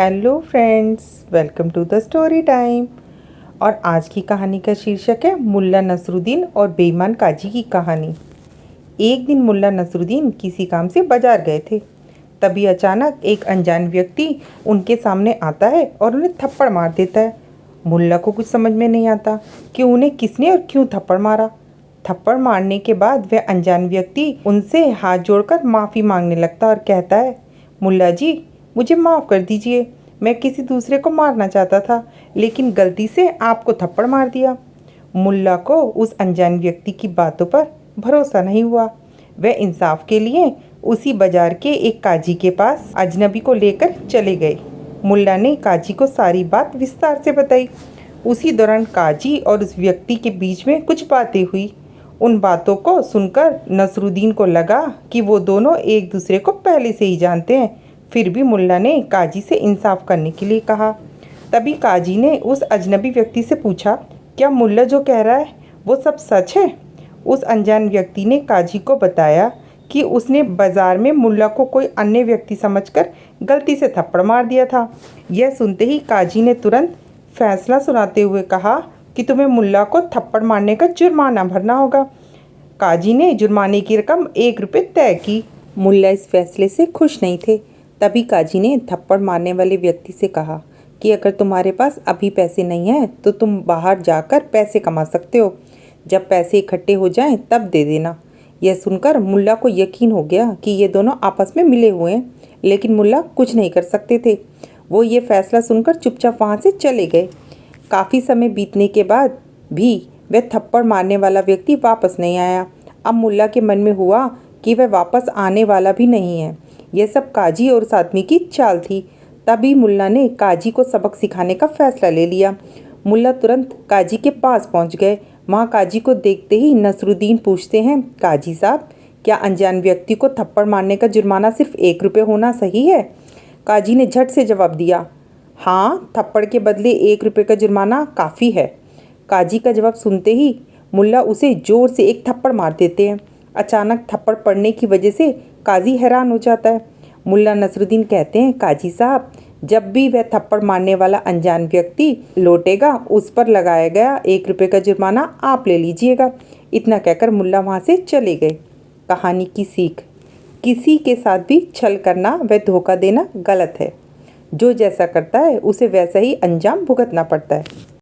Hello friends, welcome to the story time. और आज की कहानी का शीर्षक है मुल्ला नसरुद्दीन और बेईमान काजी की कहानी। एक दिन मुल्ला नसरुद्दीन किसी काम से बाजार गए थे। तभी अचानक एक अनजान व्यक्ति उनके सामने आता है और उन्हें थप्पड़ मार देता है। मुल्ला को कुछ समझ में नहीं आता कि उन्हें किसने और क्यों थप्पड़ मारा। थप्पड़ मारने के बाद वह अनजान व्यक्ति उनसे हाथ जोड़कर माफ़ी मांगने लगता और कहता है, मुल्ला जी, मुझे माफ़ कर दीजिए। मैं किसी दूसरे को मारना चाहता था, लेकिन गलती से आपको थप्पड़ मार दिया। मुल्ला को उस अनजान व्यक्ति की बातों पर भरोसा नहीं हुआ। वह इंसाफ के लिए उसी बाजार के एक काजी के पास अजनबी को लेकर चले गए। मुल्ला ने काजी को सारी बात विस्तार से बताई। उसी दौरान काजी और उस व्यक्ति के बीच में कुछ बातें हुई। उन बातों को सुनकर नसरुद्दीन को लगा कि वो दोनों एक दूसरे को पहले से ही जानते हैं। फिर भी मुल्ला ने काजी से इंसाफ करने के लिए कहा। तभी काजी ने उस अजनबी व्यक्ति से पूछा, क्या मुल्ला जो कह रहा है वो सब सच है? उस अनजान व्यक्ति ने काजी को बताया कि उसने बाजार में मुल्ला को कोई अन्य व्यक्ति समझकर गलती से थप्पड़ मार दिया था। यह सुनते ही काजी ने तुरंत फैसला सुनाते हुए कहा कि तुम्हें मुल्ला को थप्पड़ मारने का जुर्माना भरना होगा। काजी ने जुर्माने की रकम 1 रुपये तय की। मुल्ला इस फैसले से खुश नहीं थे। तभी काजी ने थप्पड़ मारने वाले व्यक्ति से कहा कि अगर तुम्हारे पास अभी पैसे नहीं हैं तो तुम बाहर जाकर पैसे कमा सकते हो। जब पैसे इकट्ठे हो जाएं तब दे देना। यह सुनकर मुल्ला को यकीन हो गया कि ये दोनों आपस में मिले हुए हैं, लेकिन मुल्ला कुछ नहीं कर सकते थे। वो ये फैसला सुनकर चुपचाप वहाँ से चले गए। काफ़ी समय बीतने के बाद भी वह थप्पड़ मारने वाला व्यक्ति वापस नहीं आया। अब मुल्ला के मन में हुआ कि वह वापस आने वाला भी नहीं है। यह सब काजी और उस आदमी की चाल थी। तभी मुल्ला ने काजी को सबक सिखाने का फैसला ले लिया। मुल्ला तुरंत काजी के पास पहुंच गए। वहां काजी को देखते ही नसरुद्दीन पूछते हैं, काजी साहब, क्या अनजान व्यक्ति को थप्पड़ मारने का जुर्माना सिर्फ 1 रुपये होना सही है? काजी ने झट से जवाब दिया, हाँ, थप्पड़ के बदले 1 रुपये का जुर्माना काफ़ी है। काजी का जवाब सुनते ही मुल्ला उसे जोर से एक थप्पड़ मार देते हैं। अचानक थप्पड़ पड़ने की वजह से काजी हैरान हो जाता है। मुल्ला नसरुद्दीन कहते हैं, काजी साहब, जब भी वह थप्पड़ मारने वाला अनजान व्यक्ति लौटेगा उस पर लगाया गया 1 रुपये का जुर्माना आप ले लीजिएगा। इतना कहकर मुल्ला वहाँ से चले गए। कहानी की सीख, किसी के साथ भी छल करना व धोखा देना गलत है। जो जैसा करता है उसे वैसा ही अंजाम भुगतना पड़ता है।